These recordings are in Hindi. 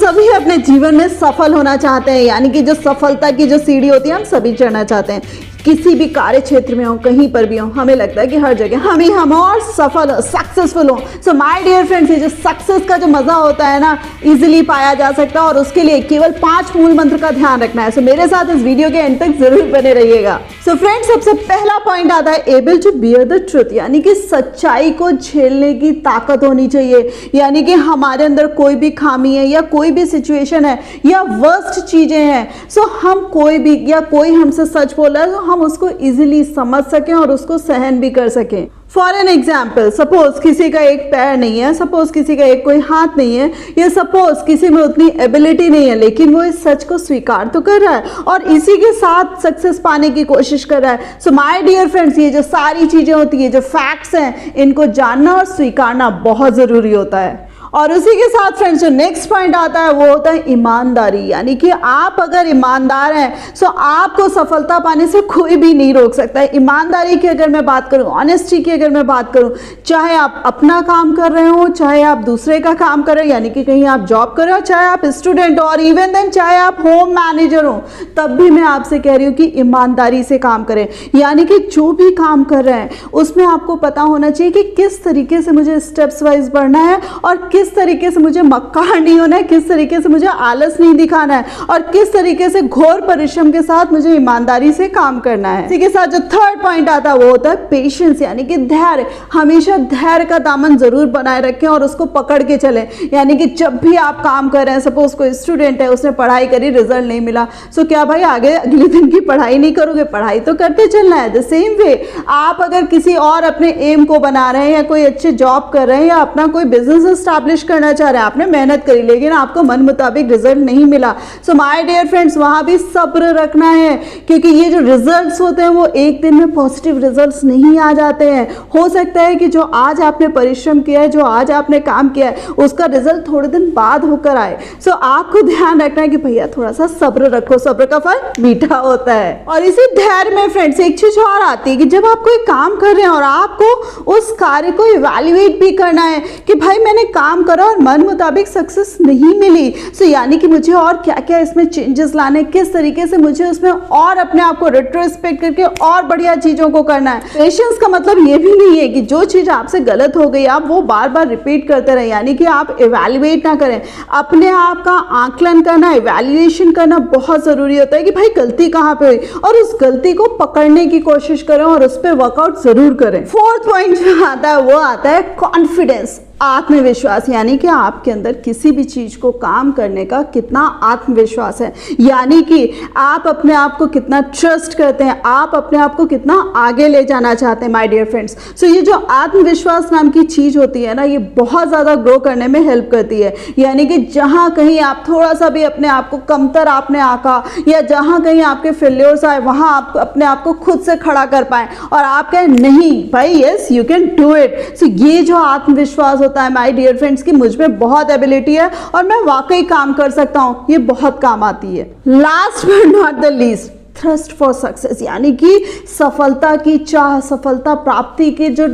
सभी अपने जीवन में सफल होना चाहते हैं, यानी कि जो सफलता की जो सीढ़ी होती है हम सभी चढ़ना चाहते हैं। किसी भी कार्य क्षेत्र में हो, कहीं पर भी हो, हमें लगता है कि हर जगह हम और सफल हो, सक्सेसफुल हो। सो माय डियर फ्रेंड्स, ये जो सक्सेस का जो मजा होता है ना, इजीली पाया जा सकता है और उसके लिए केवल 5 मूल मंत्र का ध्यान रखना है। सो मेरे साथ इस वीडियो के एंड तक जरूर बने रहिएगा। सो फ्रेंड्स, सबसे पहला पॉइंट आता है able to bear the truth, यानी कि सच्चाई को झेलने की ताकत होनी चाहिए। यानी कि हमारे अंदर कोई भी खामी है या कोई भी सिचुएशन है या वर्स्ट चीजें हैं, सो हम कोई भी या कोई हमसे सच बोला है तो हम उसको इजीली समझ सकें और उसको सहन भी कर सकें। फॉर एन एग्जाम्पल, सपोज किसी का एक पैर नहीं है, सपोज किसी का एक कोई हाथ नहीं है, या सपोज किसी में उतनी एबिलिटी नहीं है, लेकिन वो इस सच को स्वीकार तो कर रहा है और इसी के साथ सक्सेस पाने की कोशिश कर रहा है। सो माय डियर फ्रेंड्स, ये जो सारी चीजें होती है, जो फैक्ट्स हैं, इनको जानना और स्वीकारना बहुत जरूरी होता है। और उसी के साथ फ्रेंड्स, जो नेक्स्ट पॉइंट आता है वो होता है ईमानदारी। यानी कि आप अगर ईमानदार हैं तो आपको सफलता पाने से कोई भी नहीं रोक सकता है। ईमानदारी की अगर मैं बात करूं, ऑनेस्टी की अगर मैं बात करूं, चाहे आप अपना काम कर रहे हो, चाहे आप दूसरे का काम कर रहे हो, यानी कि कहीं आप जॉब कर रहे हो, चाहे आप स्टूडेंट हो और इवन देन चाहे आप होम मैनेजर हो, तब भी मैं आपसे कह रही हूँ कि ईमानदारी से काम करें। यानी कि जो भी काम कर रहे हैं उसमें आपको पता होना चाहिए कि किस तरीके से मुझे स्टेप्स वाइज बढ़ना है और किस तरीके से मुझे मक्कार नहीं होना है, किस तरीके से मुझे आलस नहीं दिखाना है और किस तरीके से घोर परिश्रम के साथ मुझे ईमानदारी से काम करना है। इसी के साथ जो थर्ड पॉइंट आता है वो होता है पेशेंस, यानी कि धैर्य। हमेशा धैर्य का दामन जरूर बनाए रखें और उसको पकड़ के चलें। यानी कि जब भी आप काम कर रहे हैं, सपोज कोई स्टूडेंट है, उसने पढ़ाई करी, रिजल्ट नहीं मिला, सो क्या भाई आगे अगले दिन की पढ़ाई नहीं करोगे? पढ़ाई तो करते चलना है। द सेम वे आप अगर किसी और अपने एम को बना रहे हैं या कोई अच्छे जॉब कर रहे हैं या अपना कोई बिजनेस स्टैब्लिश करना चाह रहे हैं, आपने मेहनत करी लेकिन आपको मन मुताबिक रिजल्ट नहीं मिला, सो माय डियर फ्रेंड्स, वहां भी सब्र रखना है, क्योंकि ये जो रिजल्ट्स होते हैं वो एक दिन में पॉजिटिव रिजल्ट्स नहीं आ जाते हैं। हो सकता है कि जो आज आपने परिश्रम किया है, जो आज आपने काम किया है, उसका रिजल्ट थोड़े दिन बाद होकर आए। सो आपको ध्यान रखना है कि भैया थोड़ा सा सब्र रखो, सब्र का फल मीठा होता है। और इसी धैर्य में फ्रेंड्स एक चीज और आती है कि जब आप कोई काम कर रहे हैं और आपको उस कार्य को इवैल्यूएट भी करना है कि भाई मैंने काम करा और मन मुताबिक सक्सेस नहीं मिली, सो यानी कि मुझे और क्या क्या इसमें चेंजेस लाने, किस तरीके से मुझे उसमें और अपने आप को रेट्रोस्पेक्ट करके और बढ़िया चीजों को करना है। पेशेंस का मतलब ये भी नहीं है कि जो चीज आपसे गलत हो गई आप वो बार बार रिपीट करते रहे, यानी कि आप इवैल्यूएट ना करें। अपने आप का आंकलन करना, इवैल्यूएशन करना बहुत जरूरी होता है कि भाई गलती कहाँ पे हुई और उस गलती को पकड़ने की कोशिश करें और उस पर वर्कआउट जरूर करें। फोर्थ पॉइंट जो आता है वो आता है कॉन्फिडेंस, आत्मविश्वास। यानी कि आपके अंदर किसी भी चीज को काम करने का कितना आत्मविश्वास है, यानी कि आप अपने आप को कितना ट्रस्ट करते हैं, आप अपने आप को कितना आगे ले जाना चाहते हैं माय डियर फ्रेंड्स। सो ये जो आत्मविश्वास नाम की चीज होती है ना, ये बहुत ज्यादा ग्रो करने में हेल्प करती है। यानी कि जहां कहीं आप थोड़ा सा भी अपने आप को कमतर आपने आंका या जहां कहीं आपके फेल्योर्स आए, वहां आप अपने आप को खुद से खड़ा कर पाए और आप कहें नहीं भाई, yes you can do it. So ये जो आत्मविश्वास होता है माय डियर फ्रेंड्स की मुझ में बहुत एबिलिटी है और मैं वाकई काम कर सकता हूं, ये बहुत काम आती है। Last but not the least, thrust for success, यानी कि सफलता की चाह, सफलता प्राप्ति की जो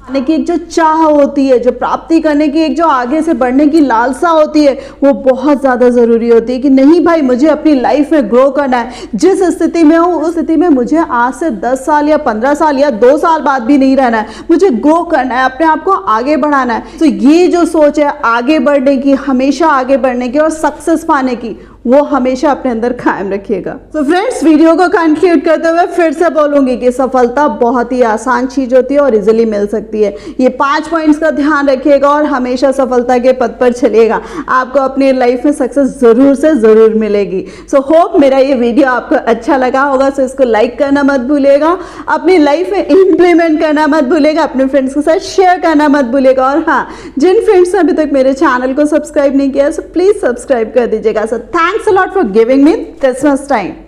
एक जो चाह होती है, जो प्राप्ति करने की एक जो आगे से बढ़ने की लालसा होती है, वो बहुत ज़्यादा ज़रूरी होती है कि नहीं भाई मुझे अपनी लाइफ में ग्रो करना है। जिस स्थिति में हूँ उस स्थिति में मुझे आज से 10 साल या 15 साल या 2 साल बाद भी नहीं रहना है, मुझे ग्रो करना है, अपने आप को आगे बढ़ाना है। तो ये जो सोच है आगे बढ़ने की, हमेशा आगे बढ़ने की और सक्सेस पाने की, वो हमेशा अपने अंदर कायम रखिएगा। तो फ्रेंड्स, वीडियो को कंक्लूड करते हुए फिर से बोलूंगी कि सफलता बहुत ही आसान चीज होती है और इजीली मिल सकती है। ये 5 पॉइंट्स का ध्यान रखिएगा और हमेशा सफलता के पथ पर चलिएगा, आपको अपनी लाइफ में सक्सेस जरूर से जरूर मिलेगी। सो होप मेरा ये वीडियो आपको अच्छा लगा होगा। सो इसको लाइक करना मत भूलिएगा, अपनी लाइफ में इंप्लीमेंट करना मत भूलिएगा, अपने फ्रेंड्स के साथ शेयर करना मत भूलिएगा। और हाँ, जिन फ्रेंड्स ने अभी तक मेरे चैनल को सब्सक्राइब नहीं किया, सो प्लीज सब्सक्राइब कर दीजिएगा। सो Thanks a lot for giving me this much time.